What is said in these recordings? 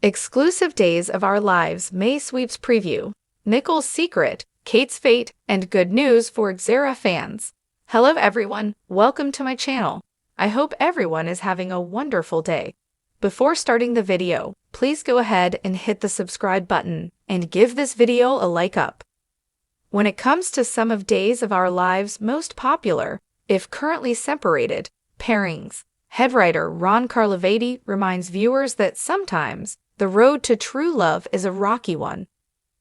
Exclusive Days of Our Lives May Sweeps Preview, Nicole's Secret, Kate's Fate, and good news for Xarah fans. Hello everyone, welcome to my channel. I hope everyone is having a wonderful day. Before starting the video, please go ahead and hit the subscribe button and give this video a like up. When it comes to some of Days of Our Lives' most popular, if currently separated, pairings, head writer Ron Carlivati reminds viewers that sometimes the road to true love is a rocky one.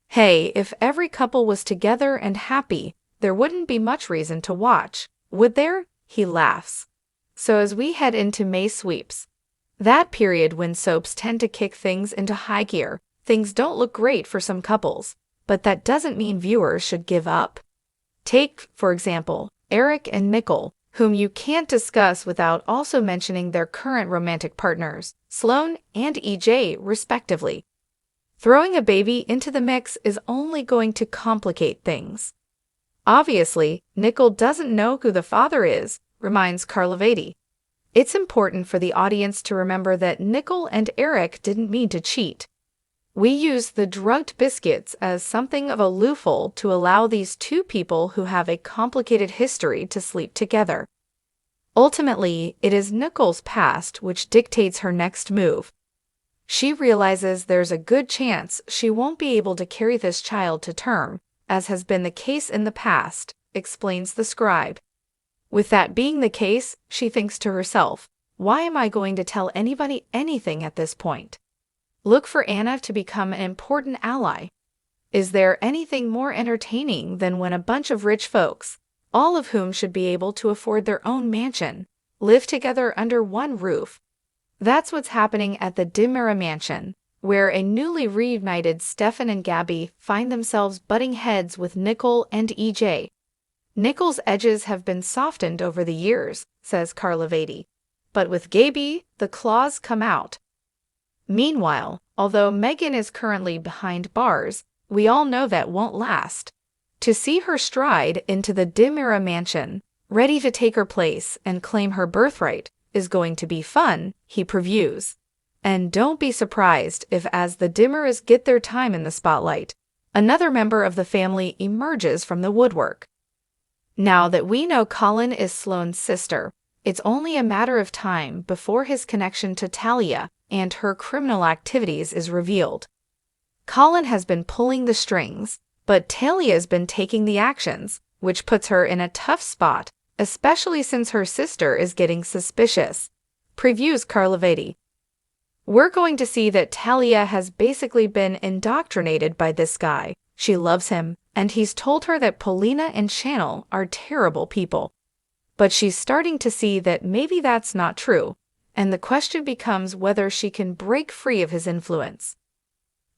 Hey, if every couple was together and happy, there wouldn't be much reason to watch, would there? He laughs. So as we head into May sweeps, that period when soaps tend to kick things into high gear, things don't look great for some couples, but that doesn't mean viewers should give up. Take, for example, Eric and Nicole, whom you can't discuss without also mentioning their current romantic partners, Sloane and EJ, respectively. Throwing a baby into the mix is only going to complicate things. Obviously, Nicole doesn't know who the father is, reminds Carlivati. It's important for the audience to remember that Nicole and Eric didn't mean to cheat. We use the drugged biscuits as something of a loophole to allow these two people who have a complicated history to sleep together. Ultimately, it is Nicole's past which dictates her next move. She realizes there's a good chance she won't be able to carry this child to term, as has been the case in the past, explains the scribe. With that being the case, she thinks to herself, why am I going to tell anybody anything at this point? Look for Anna to become an important ally. Is there anything more entertaining than when a bunch of rich folks, all of whom should be able to afford their own mansion, live together under one roof? That's what's happening at the Xarah mansion, where a newly reunited Stefan and Gabby find themselves butting heads with Nicole and EJ. Nicole's edges have been softened over the years, says Carlivati, but with Gabby, the claws come out. Meanwhile, although Megan is currently behind bars, we all know that won't last. To see her stride into the Xarah mansion, ready to take her place and claim her birthright, is going to be fun, he previews. And don't be surprised if as the Xarahs get their time in the spotlight, another member of the family emerges from the woodwork. Now that we know Colin is Sloane's sister, it's only a matter of time before his connection to Talia and her criminal activities is revealed. Colin has been pulling the strings, but Talia's been taking the actions, which puts her in a tough spot, especially since her sister is getting suspicious, previews Carlivati. We're going to see that Talia has basically been indoctrinated by this guy. She loves him, and he's told her that Paulina and Chanel are terrible people. But she's starting to see that maybe that's not true, and the question becomes whether she can break free of his influence.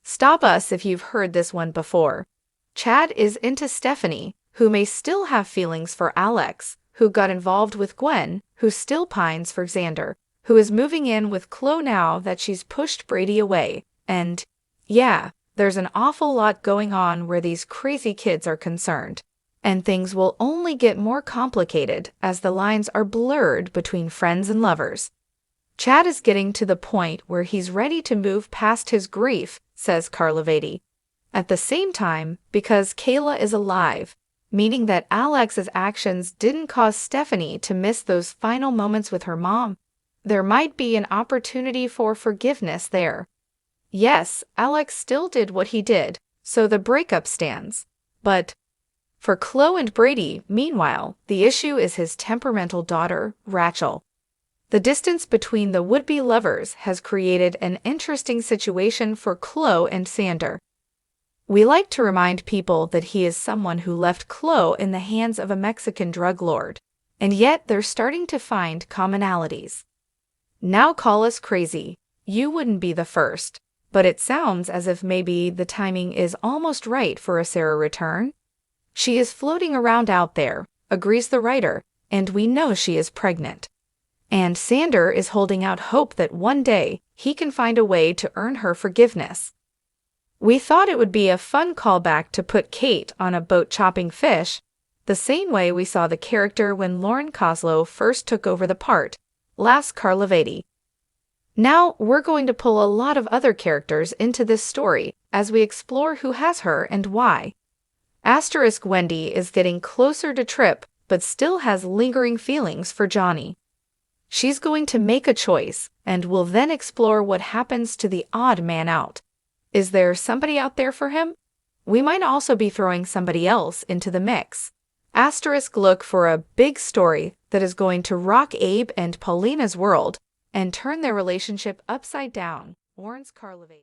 Stop us if you've heard this one before. Chad is into Stephanie, who may still have feelings for Alex, who got involved with Gwen, who still pines for Xander, who is moving in with Chloe now that she's pushed Brady away, and, yeah, there's an awful lot going on where these crazy kids are concerned, and things will only get more complicated as the lines are blurred between friends and lovers. Chad is getting to the point where he's ready to move past his grief, says Carlivati. At the same time, because Kayla is alive, meaning that Alex's actions didn't cause Stephanie to miss those final moments with her mom, there might be an opportunity for forgiveness there. Yes, Alex still did what he did, so the breakup stands. But for Chloe and Brady, meanwhile, the issue is his temperamental daughter, Rachel. The distance between the would-be lovers has created an interesting situation for Chloe and Xander. We like to remind people that he is someone who left Chloe in the hands of a Mexican drug lord, and yet they're starting to find commonalities. Now call us crazy, you wouldn't be the first, but it sounds as if maybe the timing is almost right for a Xarah return. She is floating around out there, agrees the writer, and we know she is pregnant. And Xander is holding out hope that one day he can find a way to earn her forgiveness. We thought it would be a fun callback to put Kate on a boat chopping fish, the same way we saw the character when Lauren Koslow first took over the part, laughs Carlivati. Now, we're going to pull a lot of other characters into this story as we explore who has her and why. Asterisk Wendy is getting closer to Trip, but still has lingering feelings for Johnny. She's going to make a choice, and we'll then explore what happens to the odd man out. Is there somebody out there for him? We might also be throwing somebody else into the mix. Asterisk look for a big story that is going to rock Abe and Paulina's world and turn their relationship upside down. Warren's Karlovate.